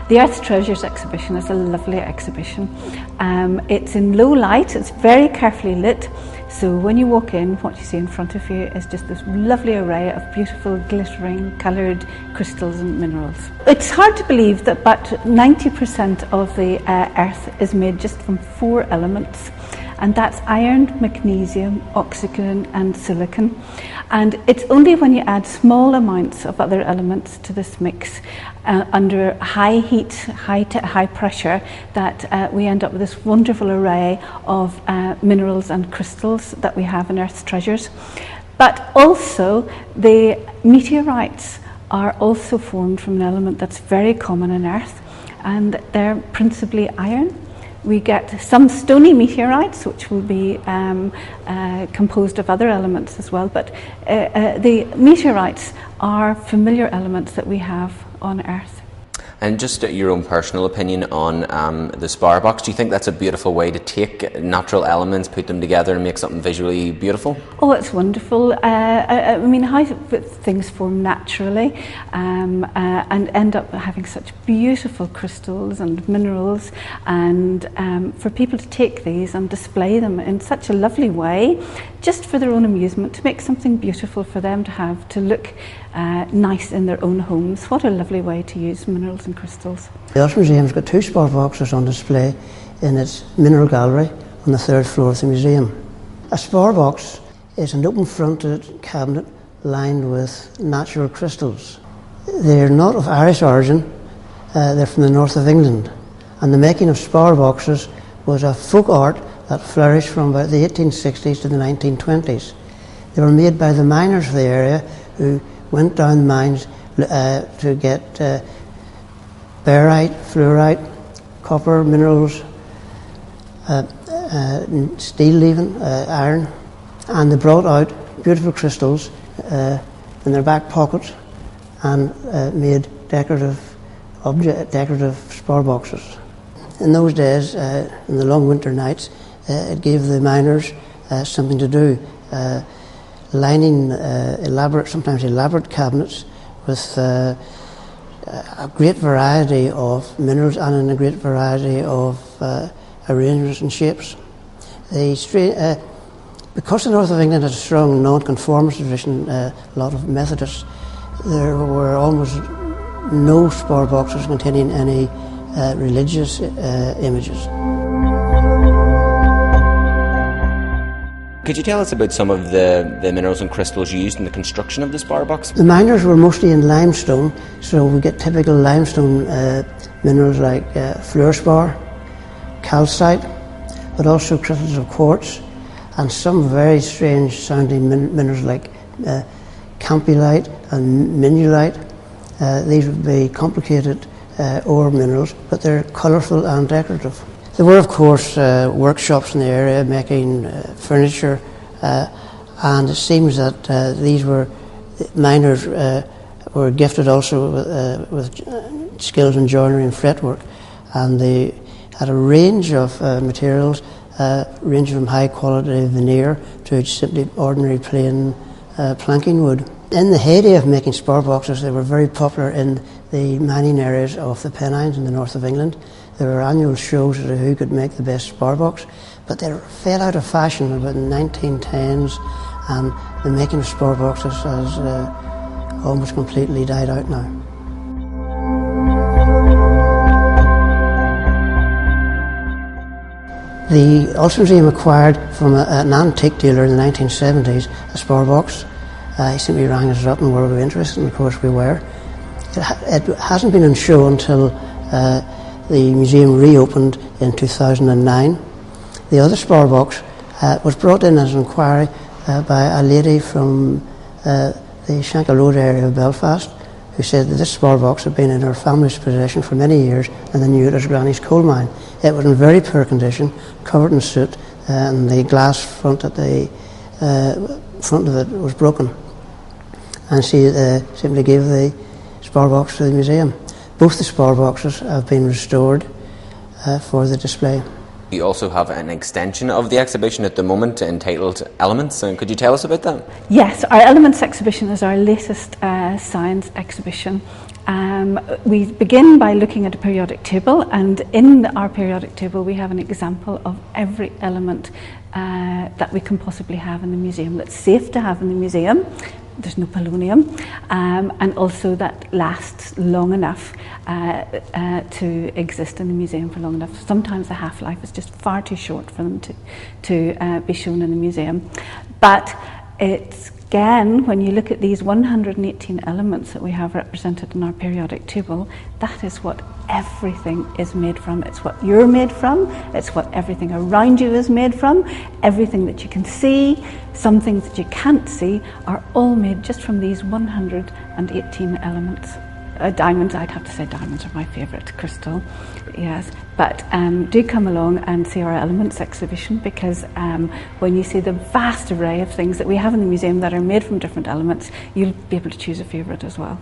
The Earth's Treasures exhibition is a lovely exhibition. It's in low light, it's very carefully lit, so when you walk in, what you see in front of you is just this lovely array of beautiful glittering coloured crystals and minerals. It's hard to believe that about 90% of the Earth is made just from 4 elements, and that's iron, magnesium, oxygen and silicon. And it's only when you add small amounts of other elements to this mix under high heat, high pressure, that we end up with this wonderful array of minerals and crystals that we have in Earth's treasures. But also the meteorites are also formed from an element that's very common on Earth, and they're principally iron. We get some stony meteorites, which will be composed of other elements as well, but the meteorites are familiar elements that we have on Earth. And just your own personal opinion on the spar box, do you think that's a beautiful way to take natural elements, put them together and make something visually beautiful? Oh, it's wonderful. I mean, how things form naturally and end up having such beautiful crystals and minerals, and for people to take these and display them in such a lovely way, just for their own amusement, to make something beautiful for them to have, to look nice in their own homes. What a lovely way to use minerals and crystals. The Ulster Museum's got 2 spar boxes on display in its mineral gallery on the 3rd floor of the museum. A spar box is an open-fronted cabinet lined with natural crystals. They're not of Irish origin, they're from the north of England, and the making of spar boxes was a folk art that flourished from about the 1860s to the 1920s. They were made by the miners of the area who went down the mines to get barite, fluorite, copper, minerals, steel even, iron, and they brought out beautiful crystals in their back pockets and made decorative spar boxes. In those days, in the long winter nights, it gave the miners something to do, lining sometimes elaborate cabinets with a great variety of minerals and in a great variety of arrangements and shapes. Because the north of England had a strong non-conformist tradition, a lot of Methodists, there were almost no spar boxes containing any religious images. Could you tell us about some of the minerals and crystals used in the construction of the spar box? The miners were mostly in limestone, so we get typical limestone minerals like fluorspar, calcite, but also crystals of quartz, and some very strange sounding minerals like campylite and minulite. These would be complicated ore minerals, but they're colourful and decorative. There were, of course, workshops in the area making furniture, and it seems that these miners were gifted also with skills in joinery and fretwork, and they had a range of materials, ranging from high quality veneer to simply ordinary plain planking wood. In the heyday of making spar boxes, they were very popular in the mining areas of the Pennines in the north of England. There were annual shows as to who could make the best spar box, but they fell out of fashion about the 1910s, and the making of spar boxes has almost completely died out now. The Ulster Museum acquired from an antique dealer in the 1970s a spar box. He simply rang us up and were we interested, and of course we were. It hasn't been on show until the museum reopened in 2009. The other spar box was brought in as an inquiry by a lady from the Shankill Road area of Belfast, who said that this spar box had been in her family's possession for many years and they knew it as Granny's coal mine. It was in very poor condition, covered in soot, and the glass front at the front of it was broken. And she simply gave the spar box to the museum. Both the spar boxes have been restored for the display. You also have an extension of the exhibition at the moment entitled Elements, and could you tell us about that? Yes, our Elements exhibition is our latest science exhibition, We begin by looking at a periodic table, and in our periodic table we have an example of every element that we can possibly have in the museum, that's safe to have in the museum. There's no polonium, and also that lasts long enough to exist in the museum for long enough. Sometimes the half-life is just far too short for them to be shown in the museum. But it's, again, when you look at these 118 elements that we have represented in our periodic table, that is what everything is made from. It's what you're made from, it's what everything around you is made from, everything that you can see, some things that you can't see are all made just from these 118 elements. Diamonds, I'd have to say diamonds are my favourite crystal, yes. But do come along and see our elements exhibition, because when you see the vast array of things that we have in the museum that are made from different elements, you'll be able to choose a favourite as well.